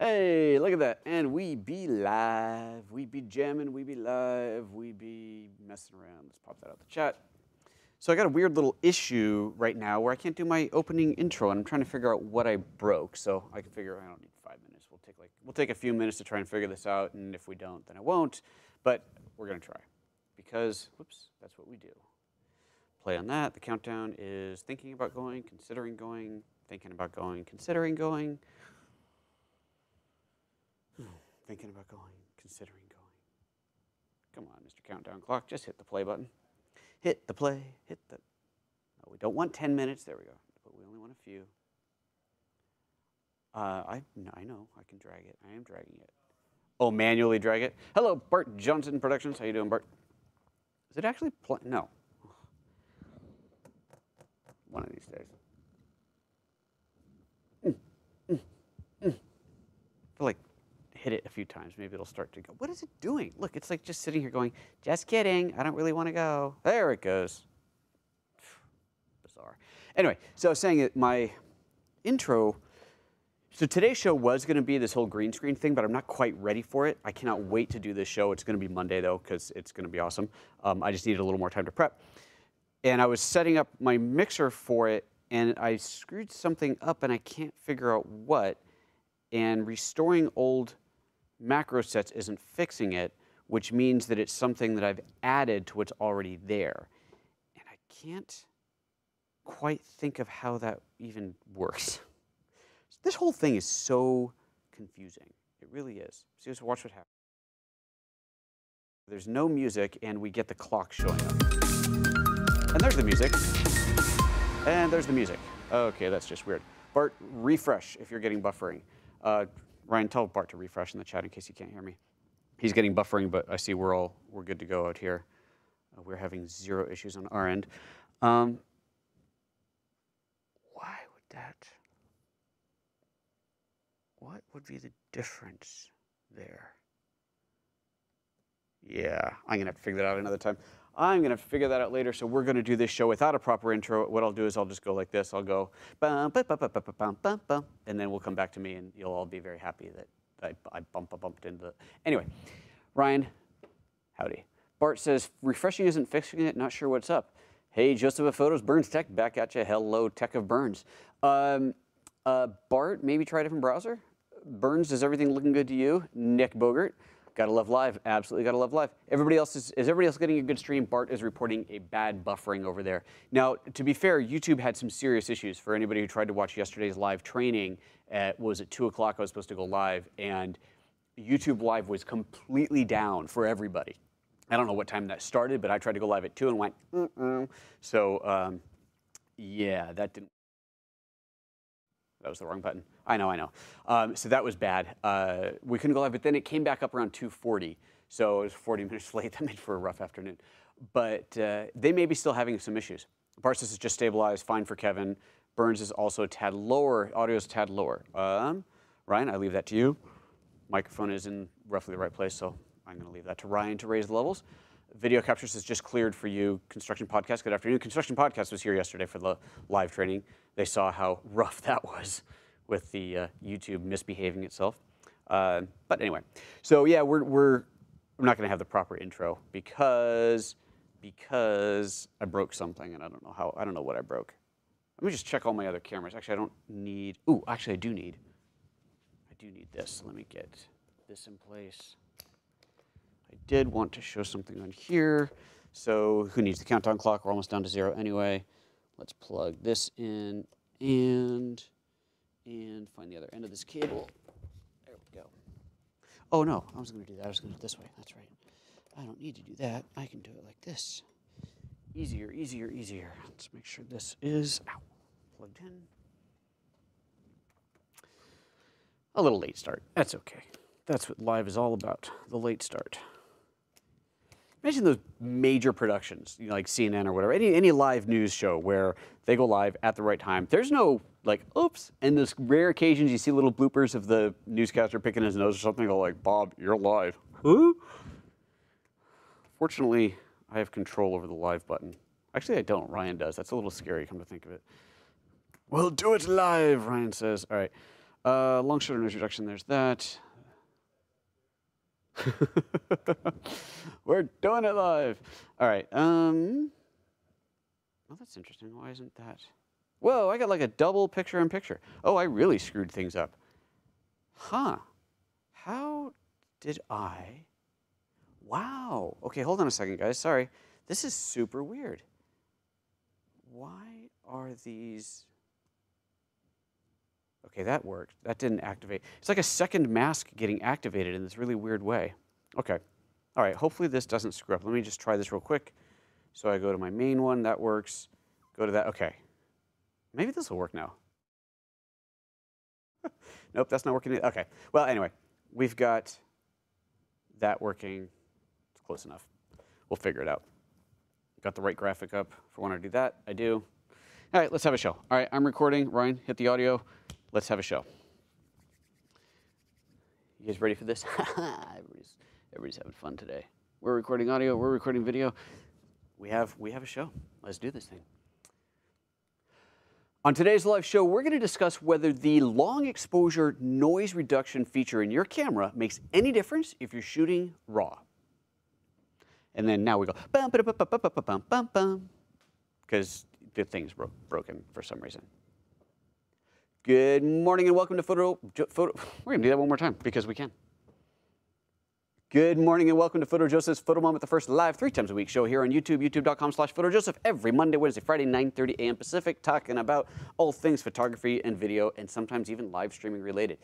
Hey, look at that. And we be live. We be jamming. We be live. We be messing around. Let's pop that out the chat. So I got a weird little issue right now where I can't do my opening intro, and I'm trying to figure out what I broke. So I can figure I don't need 5 minutes. We'll take a few minutes to try and figure this out, and if we don't, then I won't. But we're gonna try, because whoops, that's what we do. Play on that. The countdown is thinking about going, considering going, thinking about going, considering going. Thinking about going, considering going. Come on, Mr. Countdown Clock, just hit the play button. Hit the play, hit the... No, we don't want 10 minutes, there we go. But we only want a few. I know, I can drag it. I am dragging it. Oh, manually drag it? Hello, Bart Johnson Productions. How you doing, Bart? Is it actually play? No. One of these days. I feel like hit it a few times, maybe it'll start to go. What is it doing? Look, it's like just sitting here going, just kidding, I don't really want to go. There it goes. Bizarre. Anyway, so I was saying that my intro, so today's show was going to be this whole green screen thing, but I'm not quite ready for it. I cannot wait to do this show. It's going to be Monday, though, because it's going to be awesome. I just needed a little more time to prep. And I was setting up my mixer for it, and I screwed something up, and I can't figure out what. And restoring old macro sets isn't fixing it, which means that it's something that I've added to what's already there. And I can't quite think of how that even works. This whole thing is so confusing. It really is. So just watch what happens. There's no music, and we get the clock showing up. And there's the music. And there's the music. Okay, that's just weird. Bart, refresh if you're getting buffering. Ryan, tell Bart to refresh in the chat in case he can't hear me. He's getting buffering, but I see we're good to go out here. We're having 0 issues on our end. Why would that? What would be the difference there? Yeah, I'm gonna have to figure that out another time. I'm gonna figure that out later. So we're gonna do this show without a proper intro. What I'll do is I'll just go like this. I'll go bum, bum, bum, bum, bum, bum, bum, bum, and then we'll come back to me, and you'll all be very happy that I bumped into the. Anyway, Ryan, howdy. Bart says refreshing isn't fixing it. Not sure what's up. Hey, Joseph of Photos, Burns Tech, back at you. Hello, Tech of Burns. Bart, maybe try a different browser. Burns, is everything looking good to you? Nick Bogert. Gotta love live. Absolutely gotta love live. Everybody else is everybody else getting a good stream? Bart is reporting a bad buffering over there. Now, to be fair, YouTube had some serious issues. For anybody who tried to watch yesterday's live training, was at 2 o'clock I was supposed to go live, and YouTube Live was completely down for everybody. I don't know what time that started, but I tried to go live at 2 and went, So, yeah, that didn't. That was the wrong button. I know. So that was bad. We couldn't go live, but then it came back up around 2:40. So it was 40 minutes late. That made for a rough afternoon. But they may be still having some issues. Barsis is just stabilized, fine for Kevin. Burns is also a tad lower. Audio is a tad lower. Ryan, I leave that to you. Microphone is in roughly the right place, so I'm going to leave that to Ryan to raise the levels. Video captures is just cleared for you. Construction Podcast, good afternoon. Construction Podcast was here yesterday for the live training. They saw how rough that was with the YouTube misbehaving itself. But anyway, so yeah, we're not going to have the proper intro because I broke something and I don't know what I broke. Let me just check all my other cameras. Actually, I don't need. Ooh, actually, I do need this. Let me get this in place. I did want to show something on here. So who needs the countdown clock? We're almost down to 0 anyway. Let's plug this in and find the other end of this cable. There we go. Oh no, I was going to do that. I was going to do it this way. That's right. I don't need to do that. I can do it like this. Easier, easier, easier. Let's make sure this is plugged in. A little late start. That's okay. That's what live is all about, the late start. Imagine those major productions, you know, like CNN or whatever, any live news show where they go live at the right time. There's no, like, oops. And those rare occasions you see little bloopers of the newscaster picking his nose or something, go like, Bob, you're live. Huh? Fortunately, I have control over the live button. Actually, I don't. Ryan does. That's a little scary, come to think of it. We'll do it live, Ryan says. All right. Long shutter noise reduction, there's that. We're doing it live. All right. Oh, that's interesting. Why isn't that? Whoa, I got like a double picture-in-picture. Oh, I really screwed things up. Huh. How did I? Wow. Okay, hold on a second, guys. Sorry. This is super weird. Why are these? Okay, that worked. That didn't activate. It's like a second mask getting activated in this really weird way. Okay. All right, hopefully this doesn't screw up. Let me just try this real quick. So I go to my main one. That works. Go to that. Okay. Maybe this will work now. Nope, that's not working. Okay. Well, anyway, we've got that working. It's close enough. We'll figure it out. Got the right graphic up if I want to do that. I do. All right, let's have a show. All right, I'm recording. Ryan, hit the audio. Let's have a show. You guys ready for this? everybody's having fun today. We're recording audio. We're recording video. We have a show. Let's do this thing. On today's live show, we're going to discuss whether the long exposure noise reduction feature in your camera makes any difference if you're shooting RAW. And then now we go bum ba bum bum bum bum bum bum because the thing's broken for some reason. Good morning and welcome to Photo. We're going to do that one more time because we can. Good morning and welcome to PhotoJoseph's Photo Moment, the first live 3 times a week show here on YouTube, youtube.com/PhotoJoseph, every Monday, Wednesday, Friday, 9:30 a.m. Pacific, talking about all things photography and video and sometimes even live streaming related.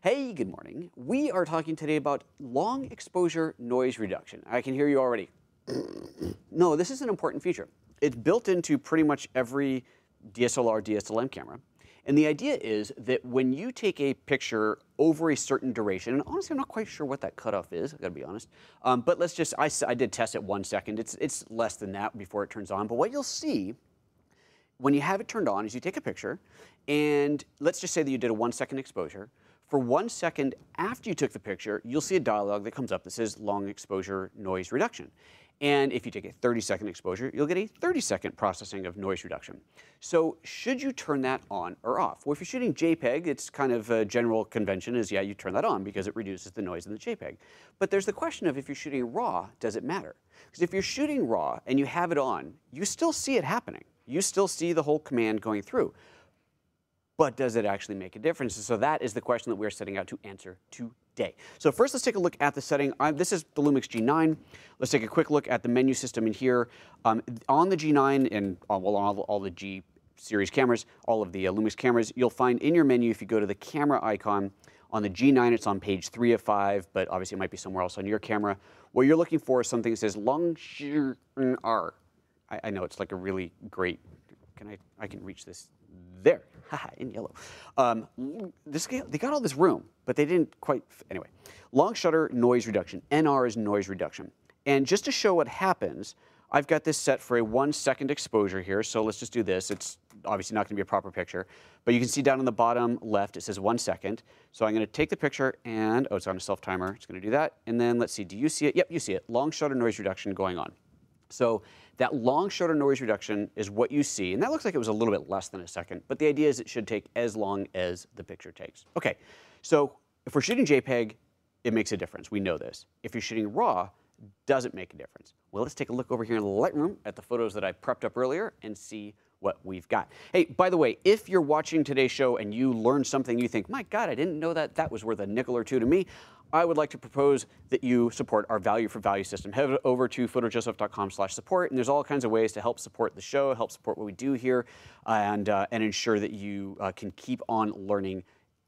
Hey, good morning. We are talking today about long exposure noise reduction. I can hear you already. No, this is an important feature. It's built into pretty much every DSLR, DSLM camera. And the idea is that when you take a picture over a certain duration, and honestly, I'm not quite sure what that cutoff is, I've got to be honest. But let's just, I did test it 1 second. It's less than that before it turns on. But what you'll see when you have it turned on is you take a picture, and let's just say that you did a 1 second exposure. For 1 second after you took the picture, you'll see a dialog that comes up that says long exposure noise reduction. And if you take a 30-second exposure, you'll get a 30-second processing of noise reduction. So should you turn that on or off? Well, if you're shooting JPEG, it's kind of a general convention is, yeah, you turn that on because it reduces the noise in the JPEG. But there's the question of if you're shooting RAW, does it matter? Because if you're shooting RAW and you have it on, you still see it happening. You still see the whole command going through. But does it actually make a difference? So that is the question that we're setting out to answer today. So first, let's take a look at the setting. This is the Lumix G9. Let's take a quick look at the menu system in here. On the G9 and well, on all the G series cameras, all of the Lumix cameras, you'll find in your menu, if you go to the camera icon, on the G9, it's on page 3 of 5, but obviously it might be somewhere else on your camera. What you're looking for is something that says long R. I know it's like a really great, I can reach this. There, haha, in yellow. They got all this room, but they didn't quite, anyway. Long shutter noise reduction, NR is noise reduction. And just to show what happens, I've got this set for a 1 second exposure here, so let's just do this. It's obviously not going to be a proper picture, but you can see down on the bottom left, it says 1 second. So I'm going to take the picture and, oh, it's on a self-timer. It's going to do that. And then let's see, do you see it? Yep, you see it. Long shutter noise reduction going on. So that long shutter noise reduction is what you see, and that looks like it was a little bit less than a second, but the idea is it should take as long as the picture takes. Okay, so if we're shooting JPEG, it makes a difference. We know this. If you're shooting RAW, does it make a difference? Well, let's take a look over here in the Lightroom at the photos that I prepped up earlier and see what we've got. Hey, by the way, if you're watching today's show and you learned something you think, my God, I didn't know that, that was worth a nickel or two to me, I would like to propose that you support our value for value system. Head over to photojoseph.com/support, and there's all kinds of ways to help support the show, help support what we do here, and ensure that you can keep on learning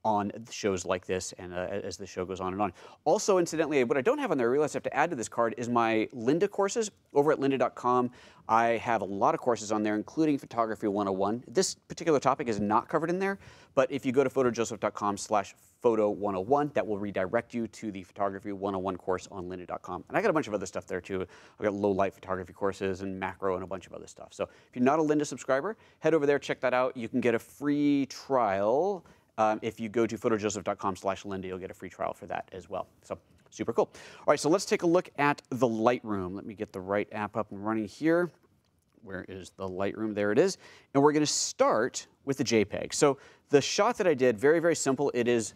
on shows like this and as the show goes on and on. Also, incidentally, what I don't have on there, I realize I have to add to this card, is my Lynda courses over at lynda.com. I have a lot of courses on there, including Photography 101. This particular topic is not covered in there, but if you go to photojoseph.com/photo101, that will redirect you to the Photography 101 course on lynda.com. And I got a bunch of other stuff there too. I've got low light photography courses and macro and a bunch of other stuff. So if you're not a Lynda subscriber, head over there, check that out. You can get a free trial. If you go to photojoseph.com/Lynda, you'll get a free trial for that as well. So super cool. All right, so let's take a look at the Lightroom. Let me get the right app up and running here. where is the Lightroom? There it is. And we're going to start with the JPEG. So the shot that I did, very, very simple. It is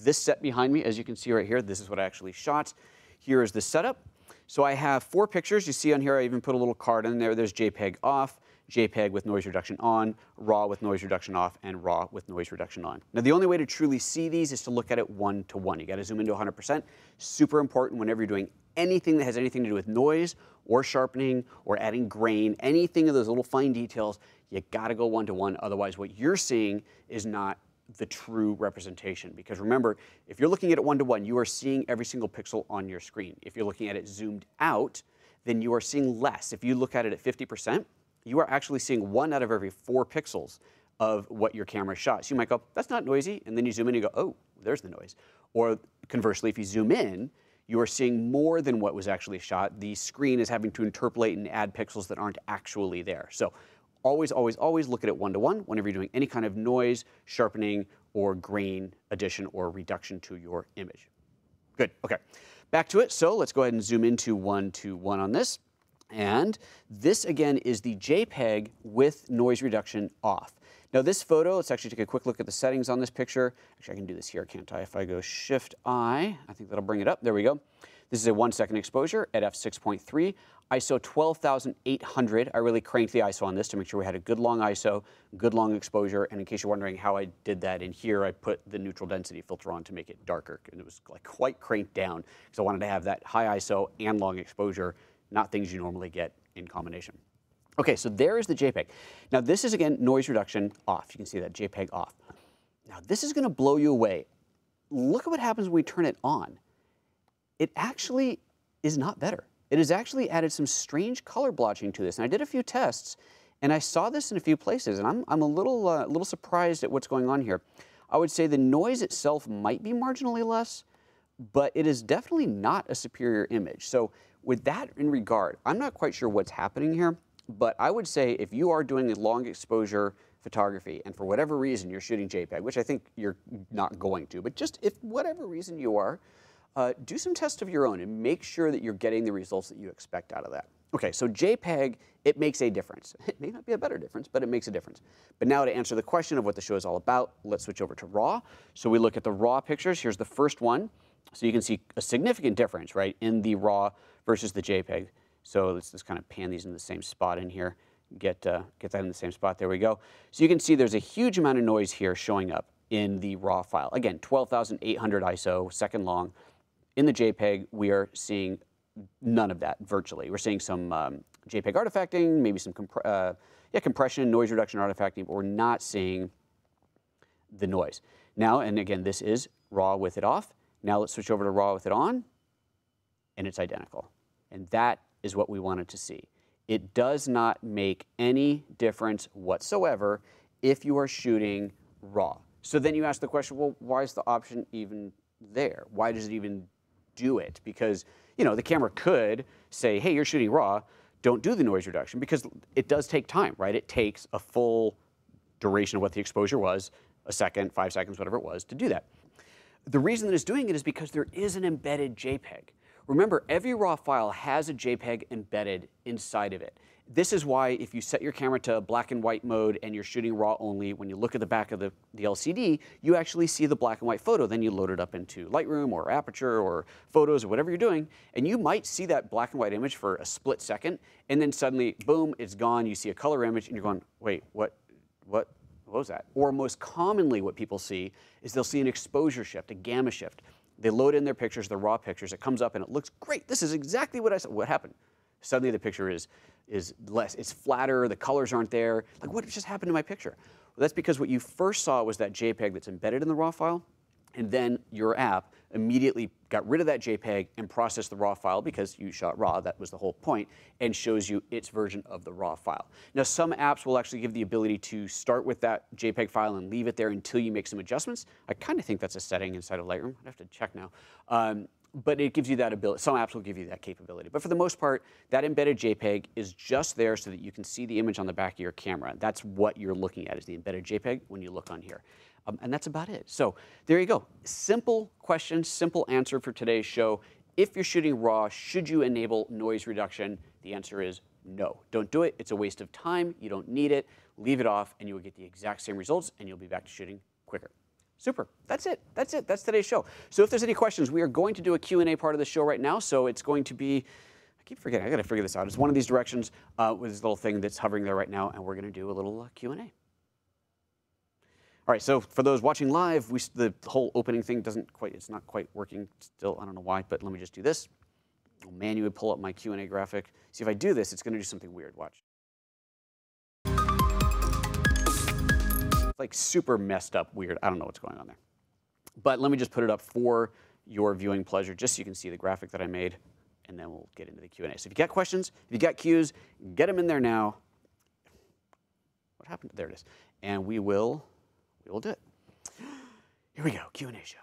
this set behind me, as you can see right here. This is what I actually shot. Here is the setup. So I have 4 pictures. You see on here, I even put a little card in there. There's JPEG off, JPEG with noise reduction on, RAW with noise reduction off, and RAW with noise reduction on. Now, the only way to truly see these is to look at it 1-to-1. You got to zoom into 100%. Super important whenever you're doing anything that has anything to do with noise or sharpening or adding grain, anything of those little fine details, you got to go 1-to-1. Otherwise, what you're seeing is not the true representation. Because remember, if you're looking at it 1-to-1, you are seeing every single pixel on your screen. If you're looking at it zoomed out, then you are seeing less. If you look at it at 50%, you are actually seeing 1 out of every 4 pixels of what your camera shot. So you might go, that's not noisy, and then you zoom in and you go, oh, there's the noise. Or conversely, if you zoom in, you are seeing more than what was actually shot. The screen is having to interpolate and add pixels that aren't actually there. So always, always, always look at it 1-to-1 whenever you're doing any kind of noise, sharpening, or grain addition or reduction to your image. Good, okay. Back to it. So let's go ahead and zoom into 1-to-1 on this. And this, again, is the JPEG with noise reduction off. Now this photo, let's actually take a quick look at the settings on this picture. Actually, I can do this here, can't I? If I go Shift-I, I think that'll bring it up. There we go. This is a 1-second exposure at f6.3. ISO 12,800. I really cranked the ISO on this to make sure we had a good long ISO, good long exposure. And in case you're wondering how I did that, in here I put the neutral density filter on to make it darker. And it was like quite cranked down because I wanted to have that high ISO and long exposure, not things you normally get in combination. Okay, so there is the JPEG. Now this is, again, noise reduction off. You can see that JPEG off. Now this is going to blow you away. Look at what happens when we turn it on. It actually is not better. It has actually added some strange color blotching to this. And I did a few tests, and I saw this in a few places, and I'm a little surprised at what's going on here. I would say the noise itself might be marginally less, but it is definitely not a superior image. So with that in regard, I'm not quite sure what's happening here, but I would say if you are doing a long exposure photography and for whatever reason you're shooting JPEG, which I think you're not going to, but just if whatever reason you are, do some tests of your own and make sure that you're getting the results that you expect out of that. Okay, so JPEG, it makes a difference. It may not be a better difference, but it makes a difference. But now to answer the question of what the show is all about, let's switch over to RAW. So we look at the RAW pictures. Here's the first one. So you can see a significant difference, right, in the RAW versus the JPEG. So let's just kind of pan these in the same spot in here. Get that in the same spot. There we go. So you can see there's a huge amount of noise here showing up in the RAW file. Again, 12,800 ISO, second long. In the JPEG, we are seeing none of that virtually. We're seeing some JPEG artifacting, maybe some compression, noise reduction artifacting, but we're not seeing the noise. Now, and again, this is RAW with it off. Now let's switch over to RAW with it on, and it's identical. And that is what we wanted to see. It does not make any difference whatsoever if you are shooting RAW. So then you ask the question, well, why is the option even there? Why does it even do it? Because, you know, the camera could say, hey, you're shooting RAW, don't do the noise reduction, because it does take time, right? It takes a full duration of what the exposure was, a second, 5 seconds, whatever it was, to do that. The reason that it's doing it is because there is an embedded JPEG. Remember, every RAW file has a JPEG embedded inside of it. This is why if you set your camera to black and white mode and you're shooting RAW only, when you look at the back of the LCD, you actually see the black and white photo. Then you load it up into Lightroom or Aperture or Photos or whatever you're doing, and you might see that black and white image for a split second, and then suddenly, boom, it's gone. You see a color image, and you're going, wait, what was that? Or most commonly what people see is they'll see an exposure shift, a gamma shift. They load in their pictures, their RAW pictures, it comes up and it looks great. This is exactly what I saw. What happened? Suddenly the picture is less, it's flatter, the colors aren't there. Like, what just happened to my picture? Well, that's because what you first saw was that JPEG that's embedded in the RAW file, and then your app immediately got rid of that JPEG and processed the RAW file because you shot RAW, that was the whole point, and shows you its version of the RAW file. Now, some apps will actually give the ability to start with that JPEG file and leave it there until you make some adjustments. I kind of think that's a setting inside of Lightroom. I'd have to check now. But it gives you that ability. Some apps will give you that capability. But for the most part, that embedded JPEG is just there so that you can see the image on the back of your camera. That's what you're looking at, is the embedded JPEG when you look on here. And that's about it. So there you go. Simple question, simple answer for today's show. If you're shooting RAW, should you enable noise reduction? The answer is No, don't do it. It's a waste of time. You don't need it. Leave it off, and you will get the exact same results, and you'll be back to shooting quicker. Super. That's it. That's it. That's today's show. So if there's any questions, we are going to do a Q&A part of the show right now. So it's going to be, I keep forgetting. I got to figure this out. It's one of these directions with this little thing that's hovering there right now, and we're going to do a little Q&A. All right. So for those watching live, the whole opening thing it's not quite working still. I don't know why, but let me just do this. I'll manually pull up my Q&A graphic. See, if I do this, it's going to do something weird. Watch. It's like super messed up weird. I don't know what's going on there. But let me just put it up for your viewing pleasure, just so you can see the graphic that I made, and then we'll get into the Q&A. So if you got questions, if you got Qs, get them in there now. What happened? There it is. And we will do it. Here we go, Q&A show.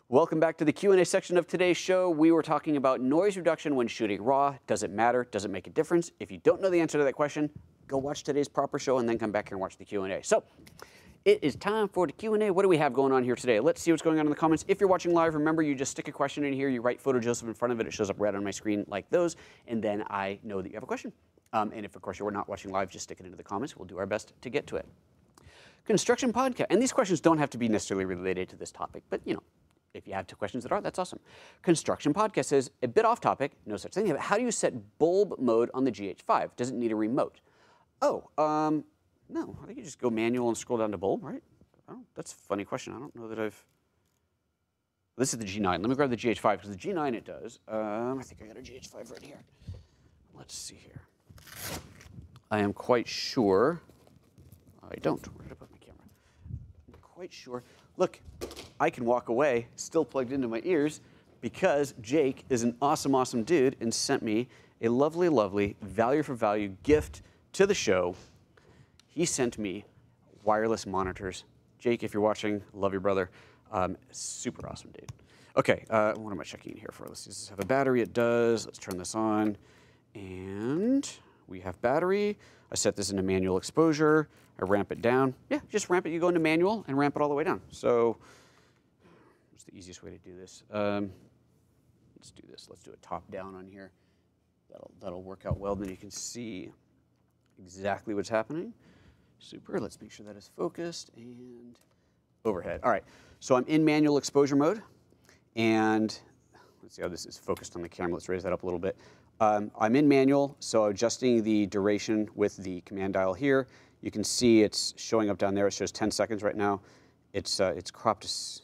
Welcome back to the Q&A section of today's show. We were talking about noise reduction when shooting RAW. Does it matter? Does it make a difference? If you don't know the answer to that question, go watch today's proper show and then come back here and watch the Q&A. So it is time for the Q&A. What do we have going on here today? Let's see what's going on in the comments. If you're watching live, remember you just stick a question in here. You write PhotoJoseph in front of it. It shows up right on my screen like those. And then I know that you have a question. And if, of course, you're not watching live, just stick it into the comments. We'll do our best to get to it. Construction podcast. And these questions don't have to be necessarily related to this topic, but, you know, if you have two questions that are, that's awesome. Construction podcast says, a bit off topic, no such thing. How do you set bulb mode on the GH5? Does it need a remote? Oh, no. I think you just go manual and scroll down to bulb, right? Oh, that's a funny question. I don't know that I've... This is the G9. Let me grab the GH5, because the G9 it does. I think I got a GH5 right here. Let's see here. I am quite sure... I don't. Where did I put my camera? I'm quite sure. Look, I can walk away, still plugged into my ears, because Jake is an awesome, awesome dude and sent me a lovely, lovely value for value gift to the show. He sent me wireless monitors. Jake, if you're watching, love your brother. Super awesome dude. Okay, what am I checking in here for? Let's see, does this have a battery? It does. Let's turn this on. And we have battery. I set this into manual exposure. I ramp it down. Yeah, just ramp it. You go into manual and ramp it all the way down. So what's the easiest way to do this? Let's do this. Let's do it top down on here. That'll work out well. Then you can see exactly what's happening. Super. Let's make sure that is focused and overhead. All right. So I'm in manual exposure mode. And let's see how this is focused on the camera. Let's raise that up a little bit. I'm in manual, so adjusting the duration with the command dial here. You can see it's showing up down there. It shows 10 seconds right now. It's cropped to,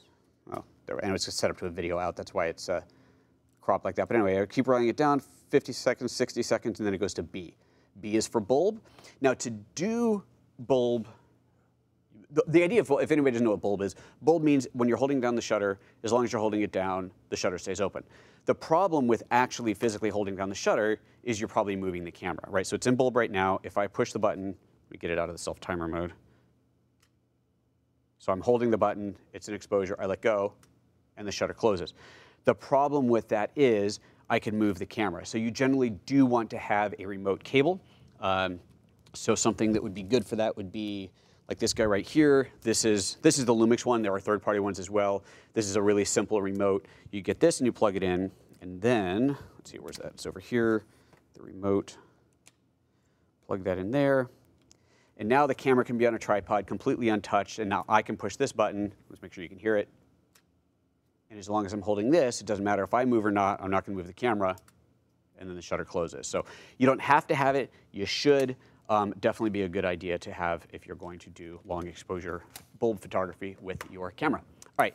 well, and it's set up to a video out. That's why it's cropped like that. But anyway, I keep running it down, 50 seconds, 60 seconds, and then it goes to B. B is for bulb. Now to do bulb, the idea of, if anybody doesn't know what bulb means when you're holding down the shutter, as long as you're holding it down, the shutter stays open. The problem with actually physically holding down the shutter is you're probably moving the camera, right? So it's in bulb right now. If I push the button, we get it out of the self-timer mode. So I'm holding the button, it's in exposure, I let go, and the shutter closes. The problem with that is I can move the camera. So you generally do want to have a remote cable. So something that would be good for that would be like this guy right here. This is the Lumix one. There are third-party ones as well. This is a really simple remote. You get this and you plug it in, and then, let's see, where's that? It's over here, the remote. Plug that in there. And now the camera can be on a tripod completely untouched, and now I can push this button. Let's make sure you can hear it. And as long as I'm holding this, it doesn't matter if I move or not. I'm not going to move the camera, and then the shutter closes. So you don't have to have it. You should. Definitely be a good idea to have if you're going to do long exposure bulb photography with your camera. All right,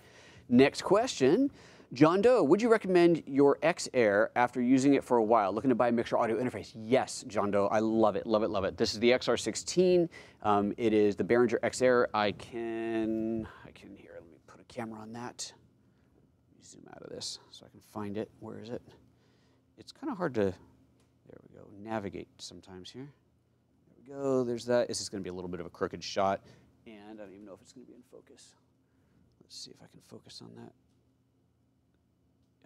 next question. John Doe, would you recommend your XR after using it for a while? Looking to buy a mixer audio interface? Yes, John Doe, I love it, love it, love it. This is the XR16. It is the Behringer XR. I can here, let me put a camera on that. Let me zoom out of this so I can find it. Where is it? It's kind of hard to, there we go, navigate sometimes here. There we go, there's that. This is going to be a little bit of a crooked shot, and I don't even know if it's going to be in focus. Let's see if I can focus on that.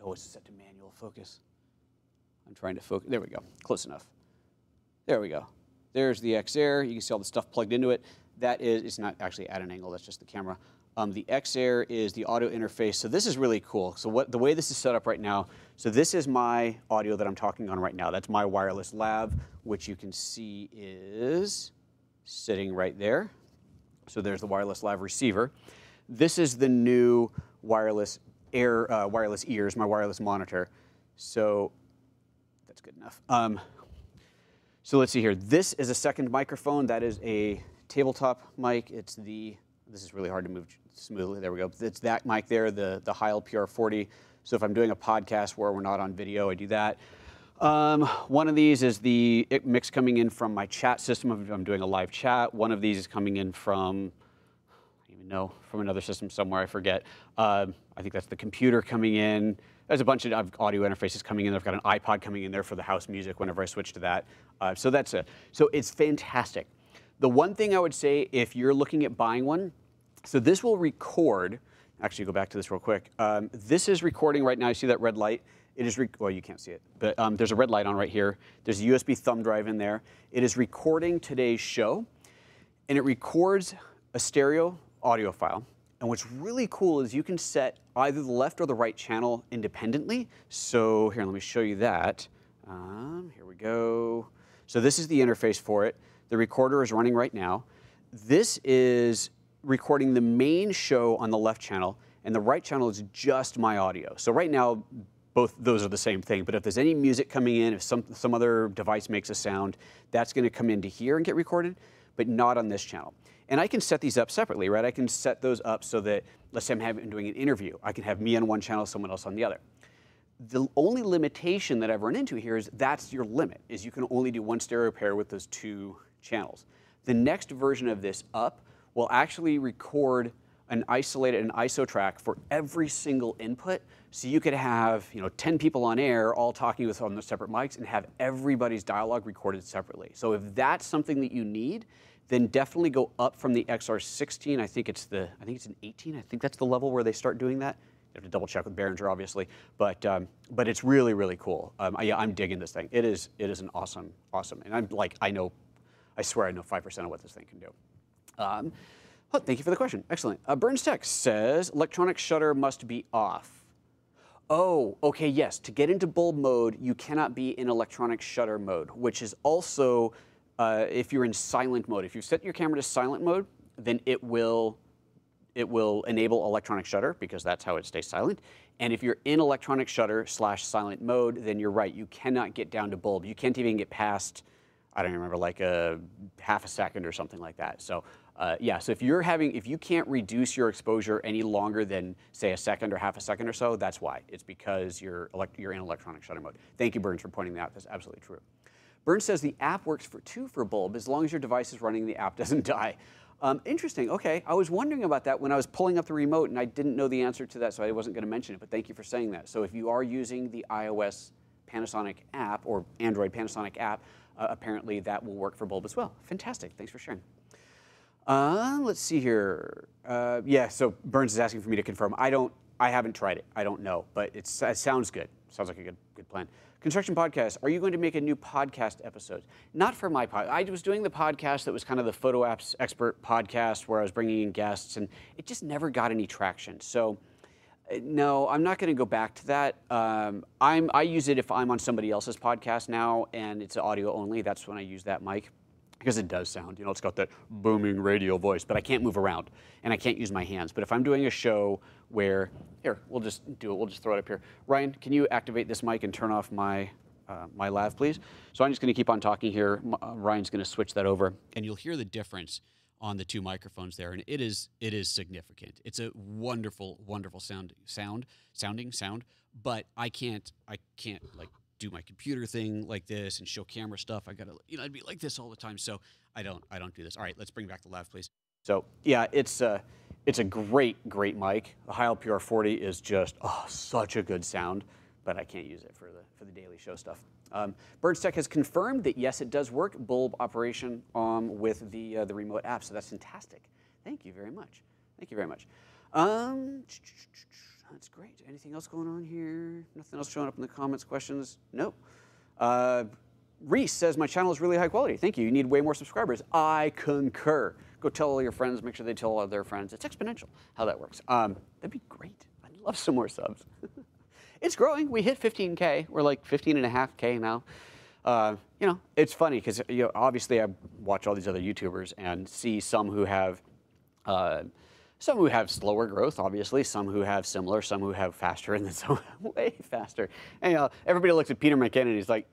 Oh, it's set to manual focus. I'm trying to focus. There we go. Close enough. There we go. There's the XR. You can see all the stuff plugged into it. That is, it's not actually at an angle. That's just the camera. The X-Air is the audio interface. So this is really cool. So the way this is set up right now, so this is my audio that I'm talking on right now. That's my wireless lav, which you can see is sitting right there. So there's the wireless lav receiver. This is the new wireless ears, my wireless monitor. So that's good enough. So let's see here. This is a second microphone. That is a tabletop mic. This is really hard to move smoothly. There we go. It's that mic there, the Heil PR40. So if I'm doing a podcast where we're not on video, I do that. One of these is the mix coming in from my chat system if I'm doing a live chat. One of these is coming in from, I don't even know, from another system somewhere, I forget. I think that's the computer coming in. There's a bunch of audio interfaces coming in. I've got an iPod coming in there for the house music whenever I switch to that. So that's it. So it's fantastic. The one thing I would say if you're looking at buying one, so this will record, actually go back to this real quick. This is recording right now. You see that red light? It is, well, you can't see it, but there's a red light on right here. There's a USB thumb drive in there. It is recording today's show, and it records a stereo audio file. And what's really cool is you can set either the left or the right channel independently. So here, let me show you that. Here we go. So this is the interface for it. The recorder is running right now. This is recording the main show on the left channel, and the right channel is just my audio. So right now, both those are the same thing, but if there's any music coming in, if some other device makes a sound, that's gonna come into here and get recorded, but not on this channel. And I can set these up separately, right? I can set those up so that, let's say I'm doing an interview. I can have me on one channel, someone else on the other. The only limitation that I've run into here is that's your limit, is you can only do one stereo pair with those two channels. The next version of this up will actually record an isolated, an ISO track for every single input. So you could have 10 people on air all talking on the separate mics and have everybody's dialogue recorded separately. So if that's something that you need, then definitely go up from the XR16. I think it's an 18. I think that's the level where they start doing that. You have to double check with Behringer, obviously, but it's really, really cool. Yeah, I'm digging this thing. It is an awesome, and I swear I know 5% of what this thing can do. Well, thank you for the question. Excellent. Burns Tech says electronic shutter must be off. Oh, okay, yes. To get into bulb mode, you cannot be in electronic shutter mode, which is also if you're in silent mode. If you set your camera to silent mode, then it will enable electronic shutter because that's how it stays silent. And if you're in electronic shutter / silent mode, then you're right. You cannot get down to bulb. You can't even get past, I don't remember, like a half a second or something like that. So yeah, so if you can't reduce your exposure any longer than say a second or half a second or so, that's why. It's because you're in electronic shutter mode. Thank you, Burns, for pointing that out. That's absolutely true. Burns says the app works for bulb as long as your device is running, the app doesn't die. Interesting. Okay, I was wondering about that when I was pulling up the remote, and I didn't know the answer to that, so I wasn't going to mention it. But thank you for saying that. So if you are using the iOS Panasonic app or Android Panasonic app, apparently that will work for bulb as well. Fantastic. Thanks for sharing. Let's see here. Yeah, so Burns is asking for me to confirm. I haven't tried it. I don't know, but it sounds good. Sounds like a good plan. Construction Podcast, are you going to make a new podcast episode? Not for my podcast. I was doing the podcast that was kind of the Photo Apps Expert podcast where I was bringing in guests, and it just never got any traction. So no, I'm not going to go back to that. I use it if I'm on somebody else's podcast now, and it's audio only. That's when I use that mic. Because it does sound, it's got that booming radio voice, but I can't move around, and I can't use my hands. But if I'm doing a show where, here, we'll just do it. We'll just throw it up here. Ryan, can you activate this mic and turn off my lav, please? So I'm just going to keep on talking here. Ryan's going to switch that over, and you'll hear the difference on the two microphones there, and it is significant. It's a wonderful, wonderful sounding sound, but I can't like do my computer thing like this and show camera stuff. I gotta, I'd be like this all the time. So I don't do this. All right, let's bring back the lav, please. So yeah, it's a great mic. The Heil PR40 is just such a good sound, but I can't use it for the daily show stuff. Burns Tech has confirmed that yes, it does work bulb operation with the remote app. So that's fantastic. Thank you very much. Thank you very much. That's great. Anything else going on here? Nothing else showing up in the comments, questions? Nope. Reese says, my channel is really high quality. Thank you. You need way more subscribers. I concur. go tell all your friends, make sure they tell all their friends. It's exponential how that works. That'd be great. I'd love some more subs. It's growing. We hit 15K. We're like 15.5K now. You know, it's funny because, you know, obviously I watch all these other YouTubers and see some who have slower growth, obviously, some who have similar, some who have faster, and then some way faster. And, you know, everybody looks at Peter McKinnon and he's like,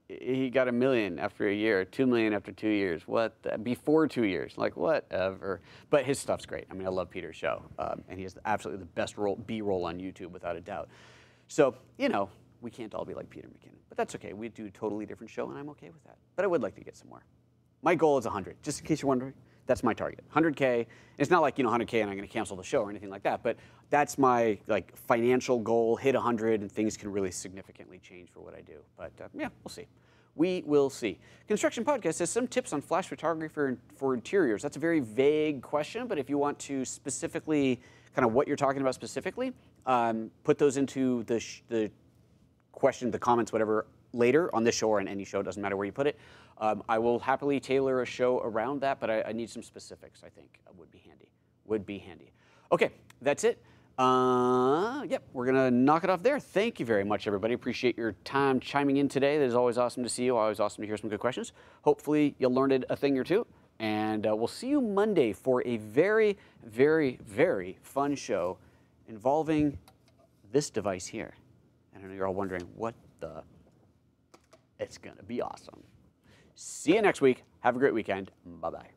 he got 1 million after a year, 2 million after 2 years. What? Before 2 years? Like, whatever. But his stuff's great. I mean, I love Peter's show. And he has absolutely the best B-roll on YouTube, without a doubt. So, you know, we can't all be like Peter McKinnon. But that's okay. We do a totally different show, and I'm okay with that. But I would like to get some more. My goal is 100, just in case you're wondering. That's my target, 100K. It's not like, you know, 100K and I'm going to cancel the show or anything like that. But that's my, like, financial goal. Hit 100, and things can really significantly change for what I do. But, yeah, we'll see. We will see. Construction Podcast says some tips on flash photography for interiors. That's a very vague question, but if you want to specifically, kind of what you're talking about specifically, put those into the question, the comments, whatever, later on this show or on any show. Doesn't matter where you put it. I will happily tailor a show around that, but I need some specifics, I think, would be handy. Would be handy. Okay, that's it. Yep, we're going to knock it off there. Thank you very much, everybody. Appreciate your time chiming in today. It is always awesome to see you. Always awesome to hear some good questions. Hopefully, you learned a thing or two. And we'll see you Monday for a very, very, very fun show involving this device here. And I know you're all wondering, what the? It's going to be awesome. See you next week. Have a great weekend. Bye-bye.